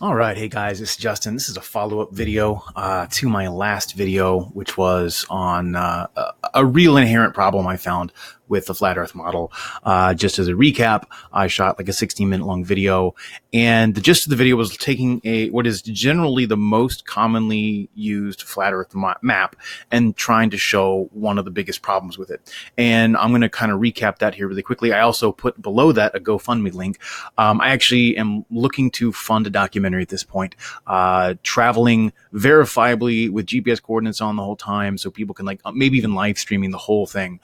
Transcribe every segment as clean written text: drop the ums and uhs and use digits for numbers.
All right, hey guys, it's Justin. This is a follow-up video to my last video, which was on a real inherent problem I found with the flat Earth model. Just as a recap, I shot like a 16-minute long video, and the gist of the video was taking what is generally the most commonly used flat Earth map and trying to show one of the biggest problems with it. And I'm going to kind of recap that here really quickly. I also put below that a GoFundMe link. I actually am looking to fund a documentary at this point, traveling verifiably with GPS coordinates on the whole time, so people can maybe even live streaming the whole thing,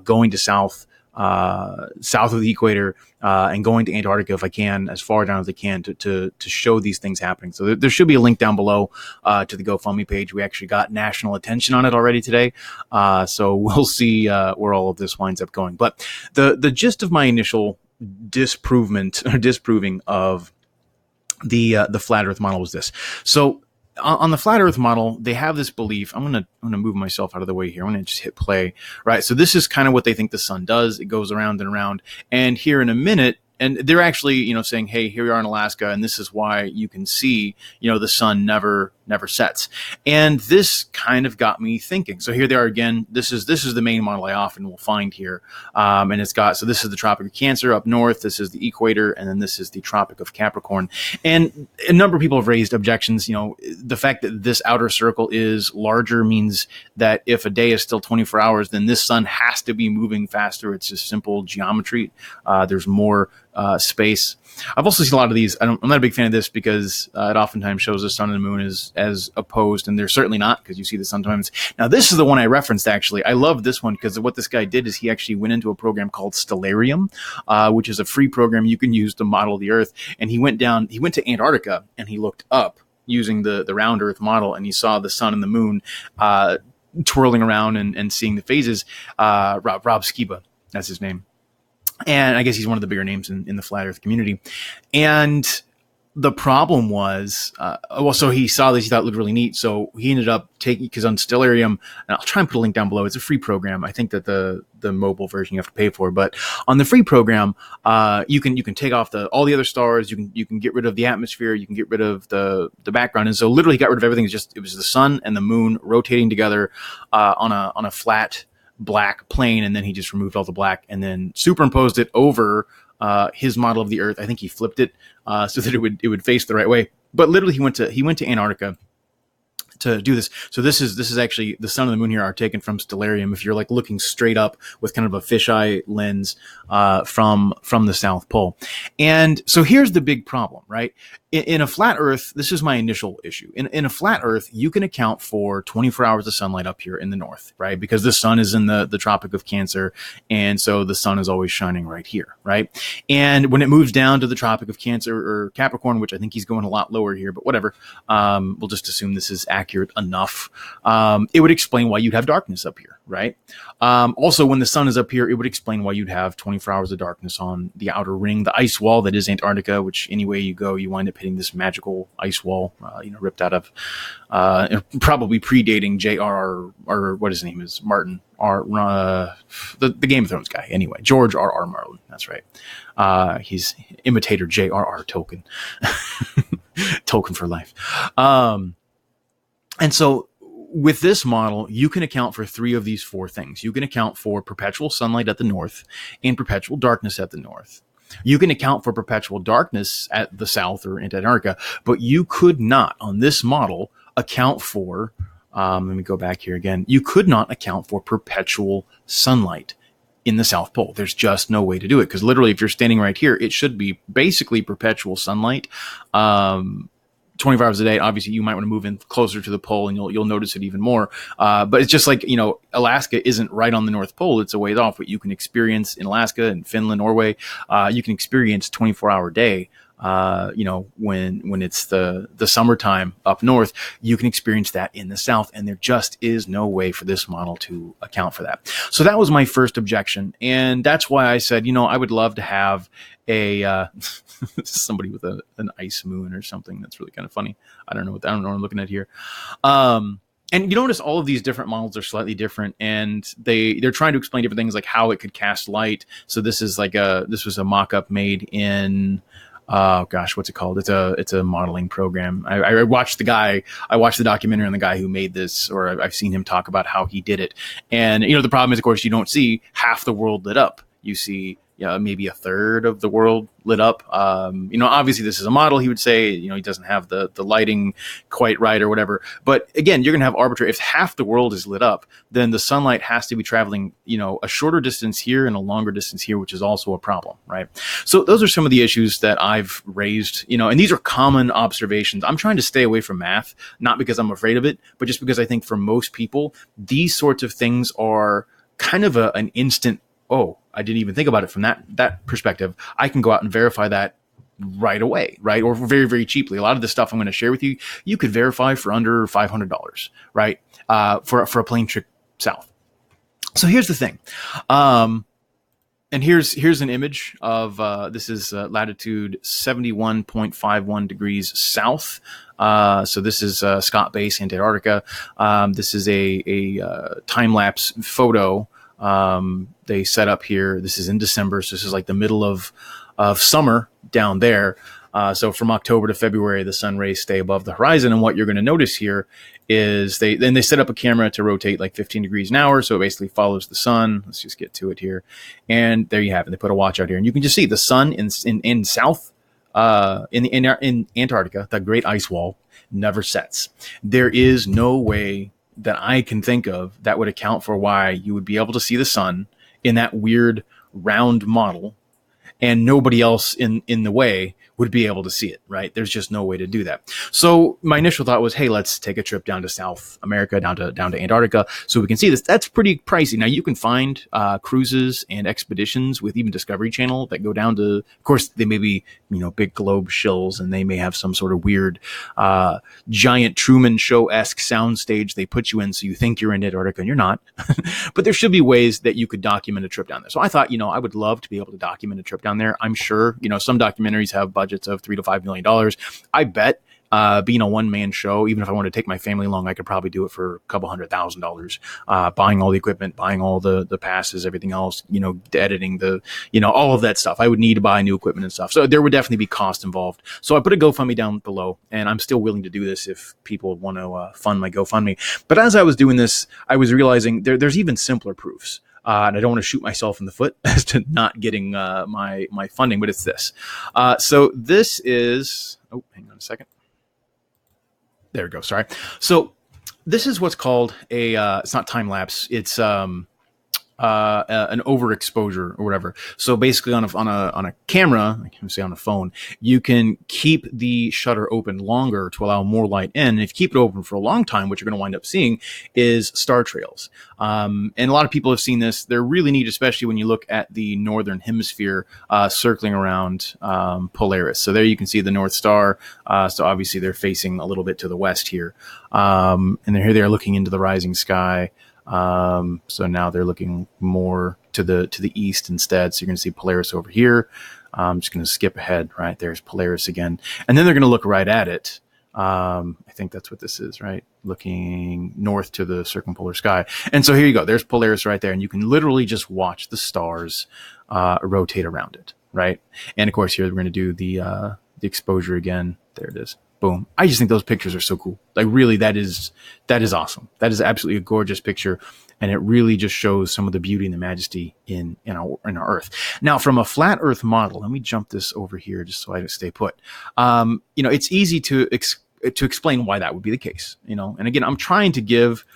going to south of the equator, and going to Antarctica if I can, as far down as I can, to show these things happening. So there should be a link down below to the GoFundMe page. We actually got national attention on it already today, so we'll see where all of this winds up going. But the gist of my initial disproving of the flat Earth model was this. So on the flat Earth model, they have this belief. I'm gonna move myself out of the way here. I'm gonna just hit play. Right. So this is kind of what they think the sun does. It goes around and around. And here in a minute, and they're actually, saying, hey, here we are in Alaska, and this is why you can see, the sun never sets. And this kind of got me thinking. So here they are again. This is the main model I often will find here. And it's got, so this is the Tropic of Cancer up north, this is the equator, and then this is the Tropic of Capricorn. And a number of people have raised objections. The fact that this outer circle is larger means that if a day is still 24 hours, then this sun has to be moving faster. It's just simple geometry. There's more space. I've also seen a lot of these. I'm not a big fan of this because it oftentimes shows the sun and the moon as opposed, and they're certainly not, because you see the sun sometimes. Now, this is the one I referenced, actually. I love this one because what this guy did is he actually went into a program called Stellarium, which is a free program you can use to model the Earth. And he went to Antarctica, and he looked up using the round Earth model, and he saw the sun and the moon twirling around and seeing the phases. Rob Skiba, that's his name. And I guess he's one of the bigger names in the flat Earth community. And the problem was, so he saw this, he thought it looked really neat. So he ended up taking, because on Stellarium, and I'll try and put a link down below. It's a free program. I think that the mobile version you have to pay for, but on the free program, you can take off all the other stars. You can get rid of the atmosphere. You can get rid of the background. And so literally he got rid of everything. It was the sun and the moon rotating together, on a flat black plane, and then he just removed all the black and then superimposed it over his model of the Earth. I think he flipped it so that it would face the right way. But literally, he went to Antarctica to do this. So this is actually, the sun and the moon here are taken from Stellarium. If you're looking straight up with kind of a fisheye lens from the South Pole. And so here's the big problem, right? In a flat Earth, this is my initial issue. In a flat Earth, you can account for 24 hours of sunlight up here in the north, right? Because the sun is in the Tropic of Cancer, and so the sun is always shining right here, right? And when it moves down to the Tropic of Cancer or Capricorn, which I think he's going a lot lower here, but whatever, we'll just assume this is accurate enough. It would explain why you'd have darkness up here, right? Also, when the sun is up here, it would explain why you'd have 24 hours of darkness on the outer ring, the ice wall that is Antarctica, which anyway you go, you wind up hitting this magical ice wall, ripped out of, probably predating J.R.R. or what his name is, Martin R. The Game of Thrones guy. Anyway, George R.R. Martin. That's right. He's imitator J.R.R. Tolkien. Tolkien for life. And so with this model, you can account for three of these four things. You can account for perpetual sunlight at the north and perpetual darkness at the north. You can account for perpetual darkness at the south or in Antarctica, but you could not, on this model, account for, let me go back here again, you could not account for perpetual sunlight in the South Pole. There's just no way to do it, because literally if you're standing right here, it should be basically perpetual sunlight. 24 hours a day. Obviously, you might want to move in closer to the pole, and you'll notice it even more. But it's just like, Alaska isn't right on the North Pole; it's a ways off. What you can experience in Alaska and Finland, Norway, you can experience 24-hour day. When it's the summertime up north, you can experience that in the south, and there just is no way for this model to account for that. So that was my first objection, and that's why I said, I would love to have a somebody with an ice moon or something. That's really kind of funny. I don't know what I'm looking at here. And you notice all of these different models are slightly different, and they're trying to explain different things, like how it could cast light. So this was a mock-up made in oh gosh, what's it called? It's a modeling program. I watched the documentary on the guy who made this, or I've seen him talk about how he did it. And the problem is, of course, you don't see half the world lit up. You see maybe a third of the world lit up. Obviously this is a model. He would say, he doesn't have the lighting quite right or whatever. But again, you're going to have arbitrary. If half the world is lit up, then the sunlight has to be traveling, a shorter distance here and a longer distance here, which is also a problem, right? So those are some of the issues that I've raised, and these are common observations. I'm trying to stay away from math, not because I'm afraid of it, but just because I think for most people, these sorts of things are kind of an instant, oh, I didn't even think about it from that perspective. I can go out and verify that right away, right? Or very, very cheaply. A lot of the stuff I'm going to share with you, you could verify for under $500, right? For a plane trip south. So here's the thing. And here's an image of, this is latitude 71.51 degrees south. So this is Scott Base, Antarctica. This is a time-lapse photo they set up here. This is in December. So this is like the middle of summer down there. So from October to February, the sun rays stay above the horizon. And what you're going to notice here is they set up a camera to rotate like 15 degrees an hour. So it basically follows the sun. Let's just get to it here. And there you have it. They put a watch out here, and you can just see the sun in south, in Antarctica, the great ice wall never sets. There is no way that I can think of that would account for why you would be able to see the sun in that weird round model and nobody else in the way would be able to see it, right? There's just no way to do that. So my initial thought was, hey, let's take a trip down to South America, down to Antarctica, so we can see this. That's pretty pricey. Now you can find cruises and expeditions with even Discovery Channel that go down to, of course, they may be, big globe shills, and they may have some sort of weird giant Truman Show-esque soundstage they put you in so you think you're in Antarctica and you're not. But there should be ways that you could document a trip down there. So I thought, I would love to be able to document a trip down there. I'm sure, some documentaries have budgets of $3 to $5 million. I bet being a one-man show, even if I wanted to take my family along, I could probably do it for a couple $100,000, buying all the equipment, buying all the passes, everything else, editing all of that stuff. I would need to buy new equipment and stuff. So there would definitely be cost involved. So I put a GoFundMe down below, and I'm still willing to do this if people want to fund my GoFundMe. But as I was doing this, I was realizing there's even simpler proofs. And I don't want to shoot myself in the foot as to not getting my funding, but it's this. So this is, oh, hang on a second. There we go. Sorry. So this is what's called it's not time lapse. It's an overexposure or whatever. So basically on a camera, I can say on a phone, you can keep the shutter open longer to allow more light in. And if you keep it open for a long time, what you're going to wind up seeing is star trails. And a lot of people have seen this. They're really neat, especially when you look at the northern hemisphere circling around Polaris. So there you can see the North Star. So obviously they're facing a little bit to the west here. And here they are looking into the rising sky. So now they're looking more to the east instead. So you're going to see Polaris over here. I'm just going to skip ahead, right? There's Polaris again. And then they're going to look right at it. I think that's what this is, right? Looking north to the circumpolar sky. And so here you go. There's Polaris right there. And you can literally just watch the stars rotate around it, right? And of course, here we're going to do the exposure again. There it is. Boom. I just think those pictures are so cool. Like really, that is awesome. That is absolutely a gorgeous picture. And it really just shows some of the beauty and the majesty in our Earth. Now, from a flat Earth model, let me jump this over here just so I stay put. It's easy to explain why that would be the case. And again, I'm trying to give,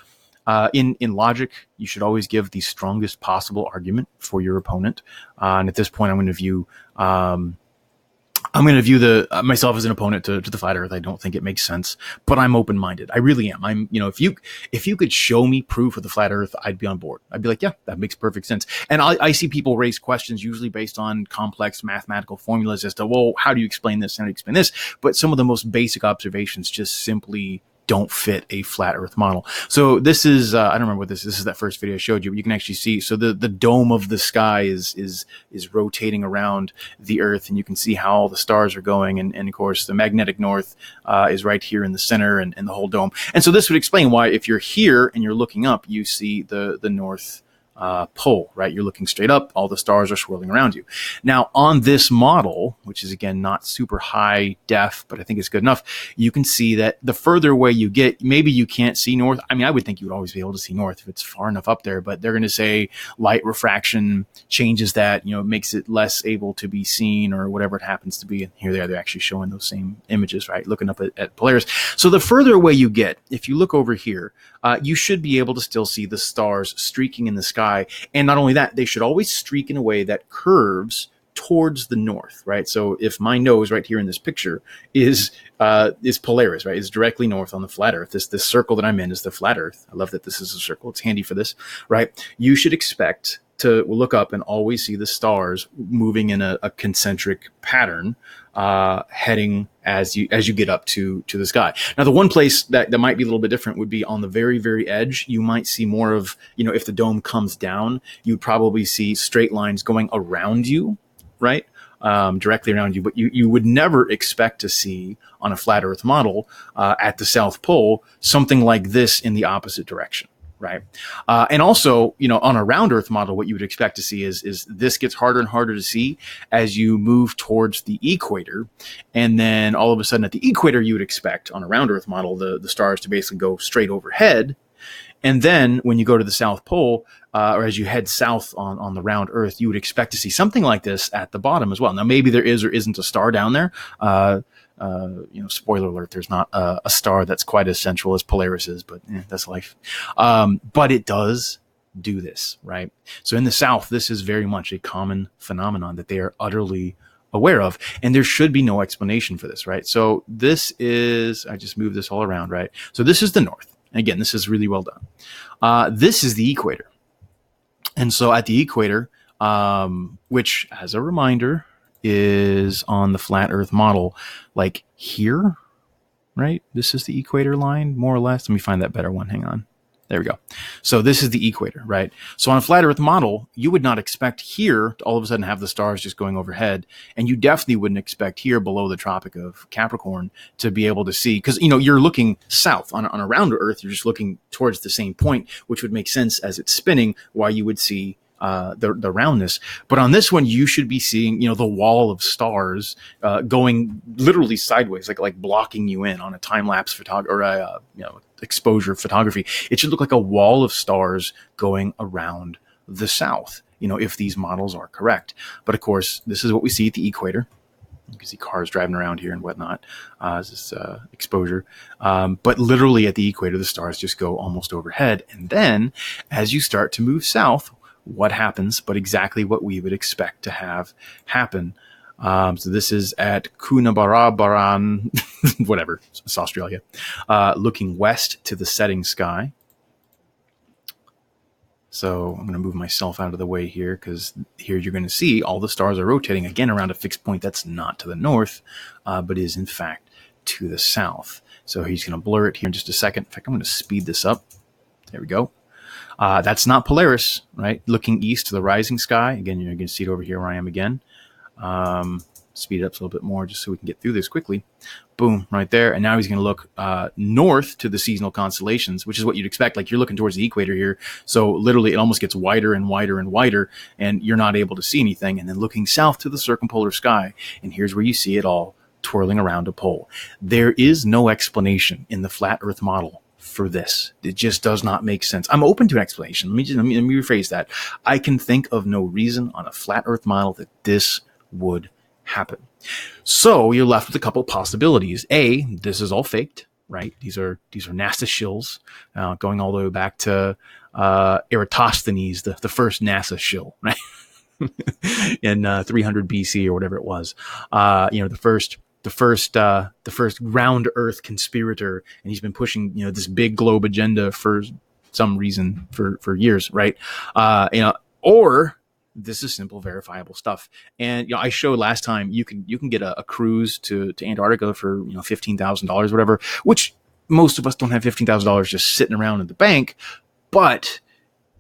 in logic, you should always give the strongest possible argument for your opponent. And at this point, I'm going to view myself as an opponent to the flat Earth. I don't think it makes sense, but I'm open-minded. I really am. If you could show me proof of the flat Earth, I'd be on board. I'd be like, yeah, that makes perfect sense. And I see people raise questions usually based on complex mathematical formulas as to, well, how do you explain this? How do you explain this? But some of the most basic observations just simply don't fit a flat Earth model. So this is, I don't remember what this is that first video I showed you, but you can actually see, so the dome of the sky is rotating around the Earth, and you can see how all the stars are going. And of course the magnetic north, is right here in the center and the whole dome. And so this would explain why if you're here and you're looking up, you see the north, pole, right? You're looking straight up, all the stars are swirling around you. Now, on this model, which is again not super high def, but I think it's good enough, you can see that the further away you get, maybe you can't see north. I mean, I would think you would always be able to see north if it's far enough up there, but they're going to say light refraction changes that, makes it less able to be seen or whatever it happens to be. And here they're actually showing those same images, right? Looking up at Polaris. So the further away you get, if you look over here, you should be able to still see the stars streaking in the sky. And not only that, they should always streak in a way that curves towards the north, right? So if my nose right here in this picture is Polaris, right? It's directly north on the flat Earth. This circle that I'm in is the flat Earth. I love that this is a circle. It's handy for this, right? You should expect to look up and always see the stars moving in a concentric pattern, heading as you get up to the sky. Now, the one place that might be a little bit different would be on the very, very edge. You might see more of, if the dome comes down, you'd probably see straight lines going around you, right? Directly around you, but you would never expect to see on a flat Earth model at the South Pole something like this in the opposite direction. Right. And also, on a round Earth model, what you would expect to see is this gets harder and harder to see as you move towards the equator. And then all of a sudden at the equator, you would expect on a round Earth model, the stars to basically go straight overhead. And then when you go to the South Pole, or as you head south on the round Earth, you would expect to see something like this at the bottom as well. Now, maybe there is or isn't a star down there. Spoiler alert, there's not a star that's quite as central as Polaris is, but that's life. But it does do this, right? So in the South, this is very much a common phenomenon that they are utterly aware of, and there should be no explanation for this, right? So this is, I just moved this all around, right? So this is the North. And again, this is really well done. This is the equator. And so at the equator, which as a reminder, is on the flat Earth model, like here, right? This is the equator line, more or less. Let me find that better one. Hang on. There we go. So this is the equator, right? So on a flat Earth model, you would not expect here to all of a sudden have the stars just going overhead. And you definitely wouldn't expect here below the Tropic of Capricorn to be able to see, because, you're looking south on a round Earth. You're just looking towards the same point, which would make sense as it's spinning, why you would see the roundness. But on this one, you should be seeing, the wall of stars going literally sideways, like blocking you in on a time-lapse photography or exposure photography. It should look like a wall of stars going around the south, if these models are correct. But of course, this is what we see at the equator. You can see cars driving around here and whatnot, this exposure. But literally at the equator, the stars just go almost overhead. And then as you start to move south, what happens, but exactly what we would expect to have happen. So this is at Coonabarabran, whatever, it's Australia, looking west to the setting sky. So I'm going to move myself out of the way here, because here you're going to see all the stars are rotating again around a fixed point that's not to the north, but is in fact to the south. So he's going to blur it here in just a second. In fact, I'm going to speed this up. There we go. That's not Polaris, right? Looking east to the rising sky. Again, you're going to see it over here where I am again. Speed it up a little bit more just so we can get through this quickly. Boom, right there. And now he's going to look north to the seasonal constellations, which is what you'd expect. Like, you're looking towards the equator here. So literally it almost gets wider and wider and wider, and you're not able to see anything. And then looking south to the circumpolar sky. And here's where you see it all twirling around a pole. There is no explanation in the flat Earth model for this. It just does not make sense. I'm open to an explanation. Let me rephrase that. I can think of no reason on a flat Earth model that this would happen. So you're left with a couple possibilities. A, this is all faked, right? These are NASA shills, going all the way back to Eratosthenes, the first NASA shill, right? In 300 BC or whatever it was. The first round Earth conspirator, and he's been pushing, this big globe agenda for some reason for years, right? Or this is simple, verifiable stuff. And I showed last time you can get a cruise to Antarctica for $15,000, whatever. Which most of us don't have $15,000 just sitting around in the bank, but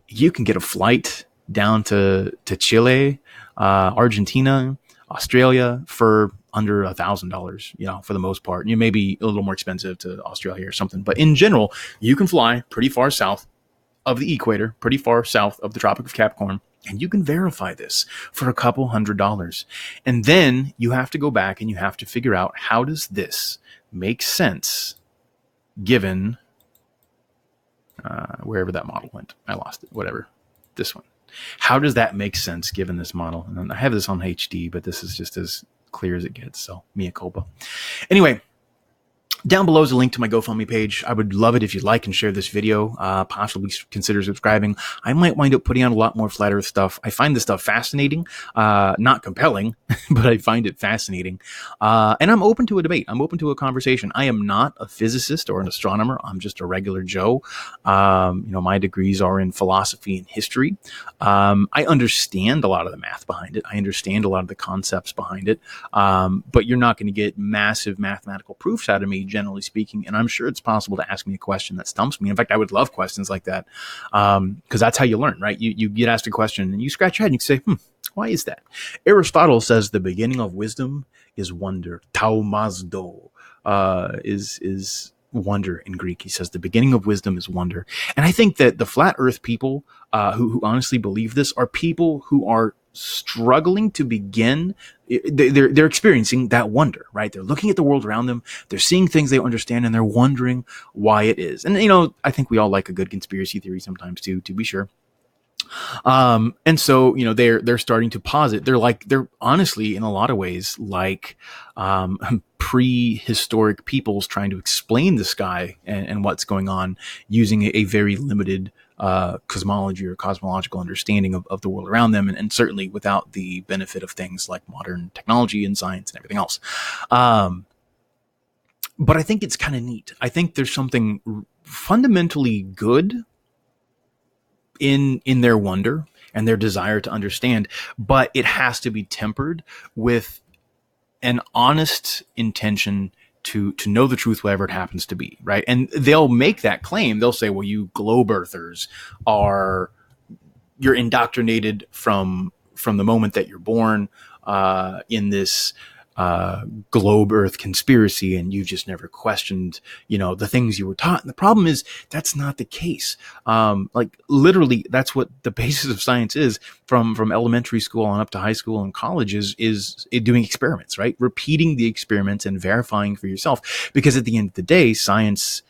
you can get a flight down to Chile, Argentina, Australia for under $1,000, for the most part. You may be a little more expensive to Australia or something, but in general, you can fly pretty far south of the equator, pretty far south of the Tropic of Capricorn. And you can verify this for a couple $100. And then you have to go back and you have to figure out, how does this make sense given wherever that model went. I lost it. Whatever. This one. How does that make sense given this model? And I have this on HD, but this is just as clear as it gets. So mea culpa. Anyway, down below is a link to my GoFundMe page. I would love it if you like and share this video. Possibly consider subscribing. I might wind up putting out a lot more flat earth stuff. I find this stuff fascinating, not compelling, but I find it fascinating. And I'm open to a debate. I'm open to a conversation. I am not a physicist or an astronomer. I'm just a regular Joe. My degrees are in philosophy and history. I understand a lot of the math behind it. I understand a lot of the concepts behind it. But you're not going to get massive mathematical proofs out of me, generally speaking. And I'm sure it's possible to ask me a question that stumps me. In fact, I would love questions like that, because that's how you learn, right? You get asked a question and you scratch your head and you say, why is that? Aristotle says the beginning of wisdom is wonder. Taumazdo is wonder in Greek. He says the beginning of wisdom is wonder. And I think that the flat earth people who honestly believe this are people who are struggling to begin. They're experiencing that wonder, right? They're looking at the world around them. They're seeing things they understand, and they're wondering why it is. And, I think we all like a good conspiracy theory sometimes too, to be sure. And so, they're starting to posit. They're honestly, in a lot of ways, like, prehistoric peoples trying to explain the sky and what's going on using a very limited cosmology or cosmological understanding of the world around them, and certainly without the benefit of things like modern technology and science and everything else. But I think it's kind of neat. I think there's something fundamentally good in their wonder and their desire to understand, but it has to be tempered with an honest intention to know the truth, whatever it happens to be, right? And they'll make that claim. They'll say, well, you globe earthers you're indoctrinated from the moment that you're born in this globe earth conspiracy, and you just never questioned, the things you were taught. And the problem is that's not the case. Literally, that's what the basis of science is from elementary school on up to high school and college is doing experiments, right? Repeating the experiments and verifying for yourself. Because at the end of the day, science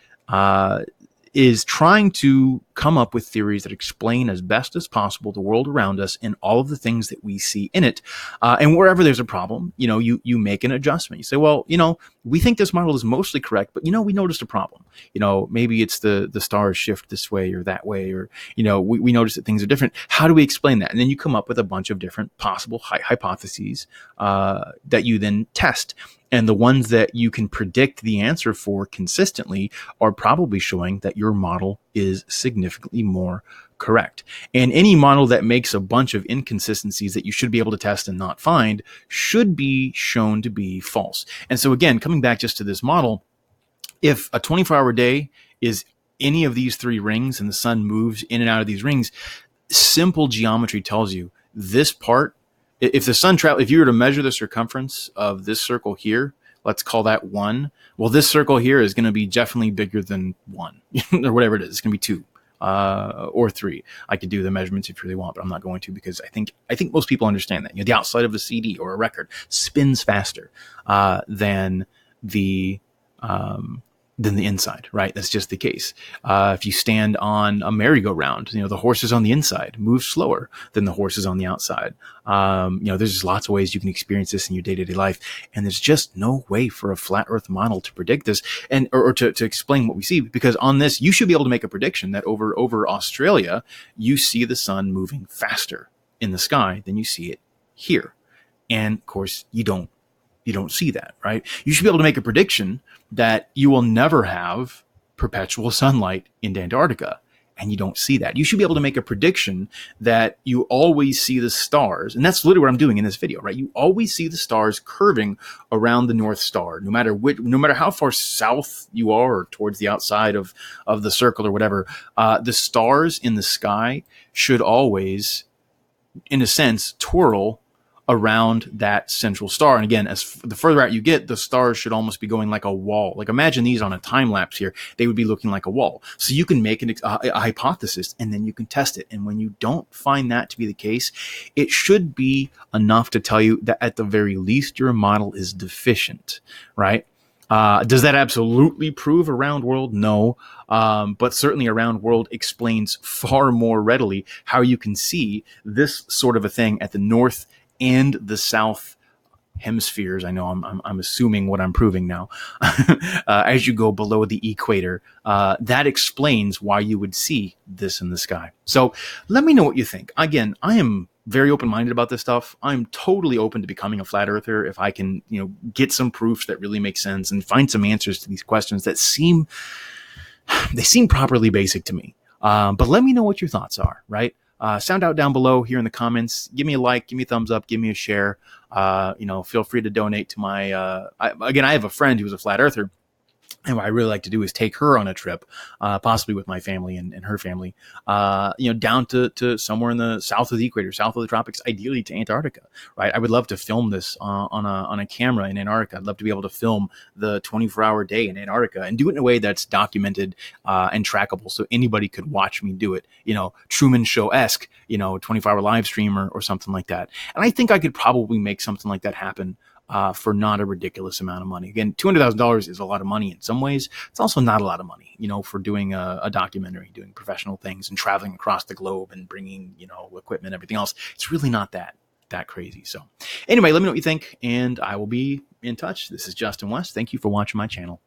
is trying to come up with theories that explain as best as possible the world around us and all of the things that we see in it. And wherever there's a problem, you make an adjustment. You say, well, we think this model is mostly correct, but, we noticed a problem. Maybe it's the stars shift this way or that way, or, we notice that things are different. How do we explain that? And then you come up with a bunch of different possible hypotheses that you then test. And the ones that you can predict the answer for consistently are probably showing that your model is significantly more correct. And any model that makes a bunch of inconsistencies that you should be able to test and not find should be shown to be false. And so again, coming back just to this model, if a 24-hour day is any of these three rings and the sun moves in and out of these rings, simple geometry tells you this part. If the sun if you were to measure the circumference of this circle here, let's call that 1. Well, this circle here is going to be definitely bigger than 1 or whatever it is. It's going to be 2 or 3. I could do the measurements if you really want, but I'm not going to, because I think most people understand that. The outside of a CD or a record spins faster than the inside, right? That's just the case. If you stand on a merry-go-round, the horses on the inside move slower than the horses on the outside. There's just lots of ways you can experience this in your day-to-day life. And there's just no way for a flat earth model to predict this or to explain what we see, because on this, you should be able to make a prediction that over Australia, you see the sun moving faster in the sky than you see it here. And of course, you don't see that, right? You should be able to make a prediction that you will never have perpetual sunlight in Antarctica, and you don't see that. You should be able to make a prediction that you always see the stars, and that's literally what I'm doing in this video, right? You always see the stars curving around the North Star, no matter how far south you are or towards the outside of the circle or whatever. The stars in the sky should always, in a sense, twirl around that central star. And again, the further out you get, the stars should almost be going like a wall. Like imagine these on a time lapse here. They would be looking like a wall. So you can make a hypothesis and then you can test it. And when you don't find that to be the case, it should be enough to tell you that at the very least your model is deficient, right? Does that absolutely prove a round world? No. But certainly a round world explains far more readily how you can see this sort of a thing at the north and the south hemispheres. I know I'm assuming what I'm proving now. As you go below the equator, that explains why you would see this in the sky. So let me know what you think. Again, I am very open-minded about this stuff. I'm totally open to becoming a flat earther if I can, get some proofs that really make sense and find some answers to these questions that seem properly basic to me. But let me know what your thoughts are, right? Sound out down below here in the comments. Give me a like, give me a thumbs up, give me a share. Feel free to donate to my, I have a friend who's a flat earther. And what I really like to do is take her on a trip, possibly with my family and her family, down to somewhere in the south of the equator, south of the tropics, ideally to Antarctica, right? I would love to film this on a camera in Antarctica. I'd love to be able to film the 24-hour day in Antarctica and do it in a way that's documented and trackable, so anybody could watch me do it. Truman Show-esque, 24-hour live stream or something like that. And I think I could probably make something like that happen. For not a ridiculous amount of money. Again, $200,000 is a lot of money in some ways. It's also not a lot of money, for doing a documentary, doing professional things and traveling across the globe and bringing, equipment, everything else. It's really not that crazy. So anyway, let me know what you think and I will be in touch. This is Justin West. Thank you for watching my channel.